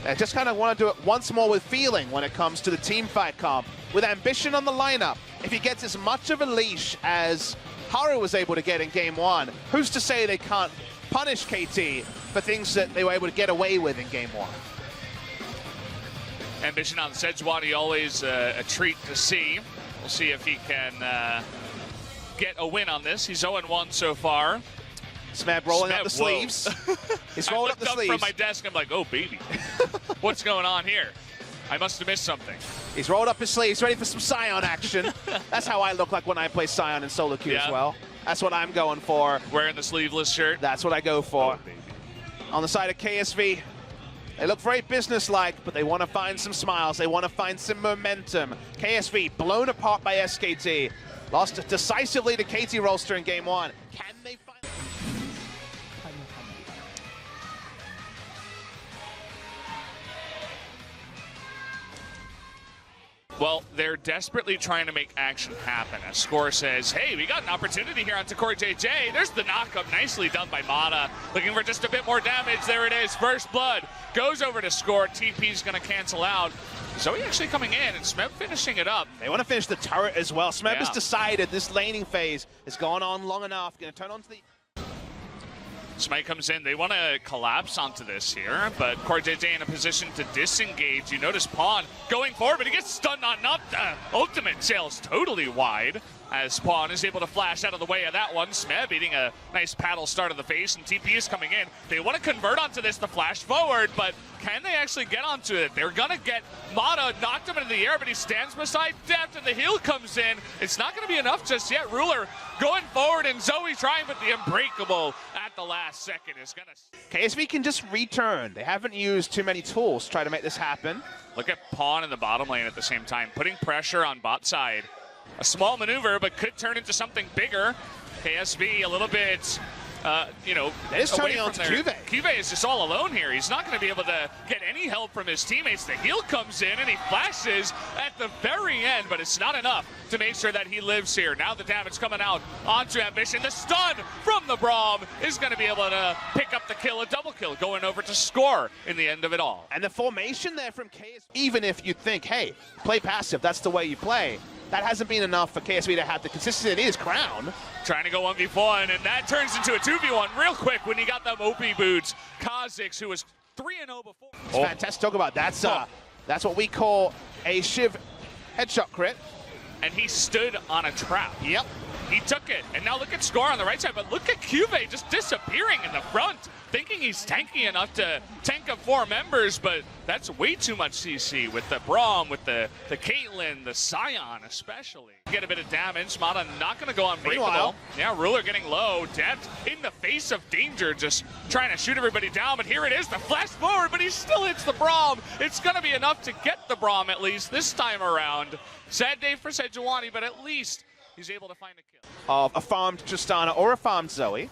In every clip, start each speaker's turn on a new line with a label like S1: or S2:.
S1: They just kind of want to do it once more with feeling when it comes to the team fight comp. With Ambition on the lineup, if he gets as much of a leash as Haru was able to get in Game 1, who's to say they can't punish KT for things that they were able to get away with in Game 1?
S2: Ambition on Sejuani, always a treat to see. We'll see if he can get a win on this. He's 0-1 so far.
S1: Smeb rolling up the sleeves. He's rolling up the sleeves.
S2: From my desk, I'm like, oh, baby. What's going on here? I must have missed something.
S1: He's rolled up his sleeves, ready for some Scion action. That's how I look like when I play Scion in solo queue as well. That's what I'm going for.
S2: Wearing the sleeveless shirt.
S1: That's what I go for.
S2: Oh,
S1: on the side of KSV, they look very businesslike, but they want to find some smiles. They want to find some momentum. KSV blown apart by SKT. Lost decisively to KT Rolster in Game 1. Can they find...
S2: Well, they're desperately trying to make action happen. As Score says, hey, we got an opportunity here on takhighlight.lol. There's the knockup, nicely done by Mata. Looking for just a bit more damage. There it is, first blood. Goes over to Score. TP's gonna cancel out. Zoe actually coming in, and Smeb finishing it up.
S1: They want to finish the turret as well. Smeb has decided this laning phase has gone on long enough. Gonna turn on to the...
S2: Smite comes in. They want to collapse onto this here, but takhighlight in a position to disengage. You notice Pawn going forward, but he gets stunned on up. Ultimate sails totally wide as Pawn is able to flash out of the way of that one. Smeb eating a nice paddle start of the face, and TP is coming in. They want to convert onto this to flash forward, but can they actually get onto it? They're going to get Mata knocked him into the air, but he stands beside Deft, and the heal comes in. It's not going to be enough just yet. Ruler going forward, and Zoe trying, but the Unbreakable at the last second is going to...
S1: KSV can just return. They haven't used too many tools to try to make this happen.
S2: Look at Pawn in the bottom lane at the same time, putting pressure on bot side. A small maneuver, but could turn into something bigger. KSV a little bit,
S1: it is turning on to Cuve.
S2: Cuve is just all alone here. He's not going to be able to get any help from his teammates. The heal comes in, and he flashes at the very end, but it's not enough to make sure that he lives here. Now the damage coming out onto Ambition. The stun from the Braum is going to be able to pick up the kill, a double kill, going over to Score in the end of it all.
S1: And the formation there from KSV, even if you think, hey, play passive, that's the way you play, that hasn't been enough for KSV to have the consistency it is Crown.
S2: Trying to go 1v1, and that turns into a 2v1 real quick when you got them OP boots. Kha'Zix, who was 3-0 before.
S1: It's fantastic to talk about. That's what we call a Shiv headshot crit.
S2: And he stood on a trap.
S1: Yep.
S2: He took it, and now look at Score on the right side, but look at Cuve just disappearing in the front, thinking he's tanky enough to tank up 4 members, but that's way too much CC with the Braum, with the Caitlyn, the Scion especially. Get a bit of damage. Mata not going to go Unbreakable.
S1: Meanwhile,
S2: yeah, Ruler getting low. Deft in the face of danger, just trying to shoot everybody down, but here it is, the flash forward, but he still hits the Braum. It's going to be enough to get the Braum at least this time around. Sad day for Sejuani, but at least he's able to find a kill.
S1: Of a farmed Tristana or a farmed Zoe.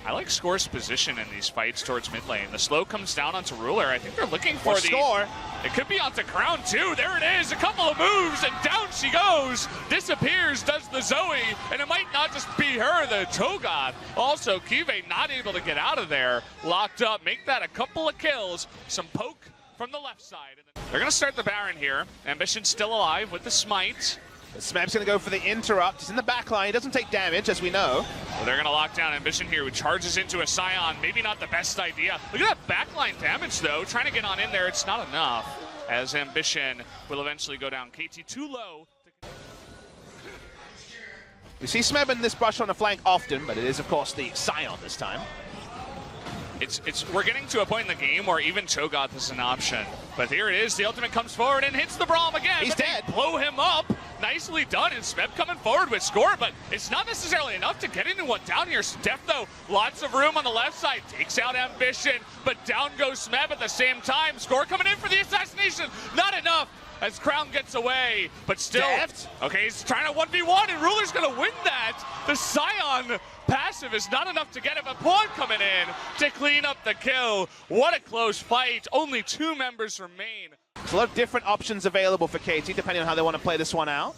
S2: I like Score's position in these fights towards mid lane. The slow comes down onto Ruler. I think they're looking for the
S1: Score.
S2: It could be onto Crown too. There it is. A couple of moves and down she goes. Disappears, does the Zoe, and it might not just be her, the Cho'Gath. Also, Cuve not able to get out of there. Locked up. Make that a couple of kills. Some poke from the left side. They're going to start the Baron here. Ambition still alive with the smite.
S1: Smeb's going to go for the interrupt. He's in the back line. He doesn't take damage, as we know.
S2: Well, they're going to lock down Ambition here, who charges into a Scion. Maybe not the best idea. Look at that backline damage, though. Trying to get on in there. It's not enough, as Ambition will eventually go down. KT too low.
S1: We see Smeb in this brush on the flank often, but it is, of course, the Scion this time.
S2: We're getting to a point in the game where even Cho'Gath is an option. But here it is. The ultimate comes forward and hits the Braum again.
S1: He's dead.
S2: Blow him up. Nicely done. And Smeb coming forward with Score, but it's not necessarily enough to get anyone down here. Steph, though, lots of room on the left side. Takes out Ambition, but down goes Smeb at the same time. Score coming in for the assassination. Not enough as Crown gets away, but still.
S1: Deft.
S2: Okay, he's trying to 1v1, and Ruler's going to win that. The Scion passive is not enough to get it, but Pawn coming in to clean up the kill. What a close fight. Only 2 members remain.
S1: There's a lot of different options available for KT, depending on how they want to play this one out.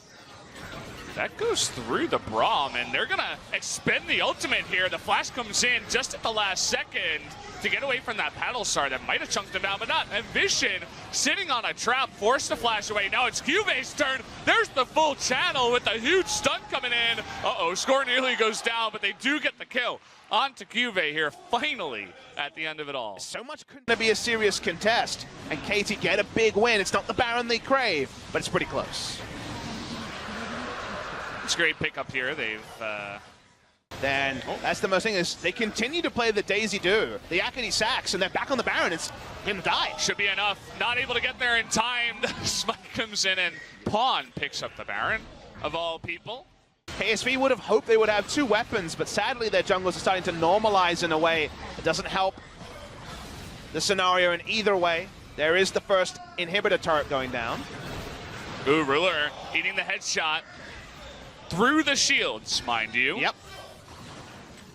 S2: That goes through the Braum, and they're gonna expend the ultimate here. The flash comes in just at the last second to get away from that paddle star that might have chunked him down, but not. Ambition sitting on a trap, forced to flash away. Now it's QV's turn. There's the full channel with a huge stun coming in. Uh-oh, score nearly goes down, but they do get the kill. On to QV here, finally, at the end of it all.
S1: So much couldn't be a serious contest, and KT get a big win. It's not the Baron they crave, but it's pretty close.
S2: It's a great pickup here. They've
S1: Then that's the most thing is they continue to play the Daisy Do, the Akadi Sax, and they're back on the Baron. It's gonna die.
S2: Should be enough. Not able to get there in time. Smite comes in and Pawn picks up the Baron, of all people.
S1: KSV would have hoped they would have 2 weapons, but sadly their junglers are starting to normalize in a way that doesn't help the scenario in either way. There is the first inhibitor turret going down.
S2: Ooh, Ruler eating the headshot through the shields, mind you.
S1: Yep.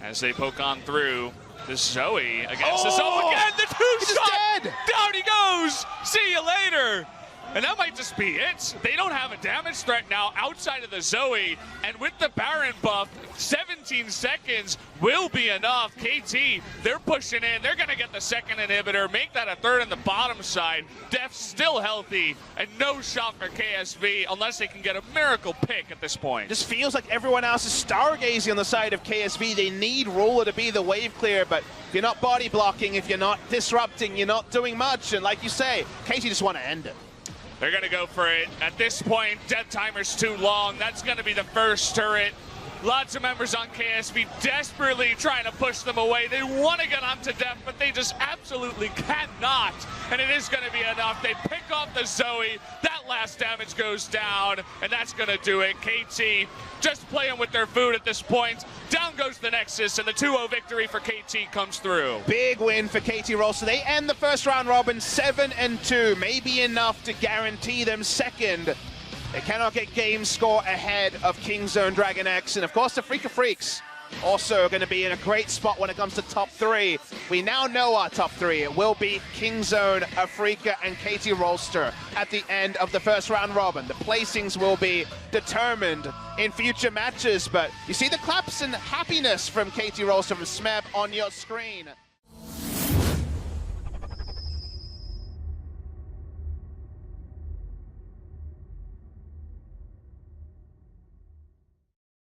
S2: As they poke on through the Zoe against the Zoe again. The 2-shot.
S1: Dead.
S2: Down he goes. See you later. And that might just be it. They don't have a damage threat now outside of the Zoe. And with the Baron buff, 17 seconds will be enough. KT, they're pushing in. They're going to get the second inhibitor, make that a third on the bottom side. Def still healthy, and no shot for KSV unless they can get a miracle pick at this point.
S1: Just feels like everyone else is stargazing on the side of KSV. They need Ruler to be the wave clear, but if you're not body blocking, if you're not disrupting, you're not doing much. And like you say, KT just want to end it.
S2: They're going to go for it. At this point, death timer's too long. That's going to be the first turret. Lots of members on KSV desperately trying to push them away. They want to get onto Def, but they just absolutely cannot. And it is going to be enough. They pick off the Zoe. That last damage goes down, and that's going to do it. KT just playing with their food at this point. Down goes the Nexus, and the 2-0 victory for KT comes through.
S1: Big win for KT Roll. So they end the first round robin 7-2. Maybe enough to guarantee them second. They cannot get game score ahead of Kingzone Dragon X. And of course, the Freak of Freaks also going to be in a great spot when it comes to top 3. We now know our top 3. It will be Kingzone, Afrika, and KT Rolster at the end of the first round robin. The placings will be determined in future matches, but you see the claps and happiness from KT Rolster from Smeb on your screen.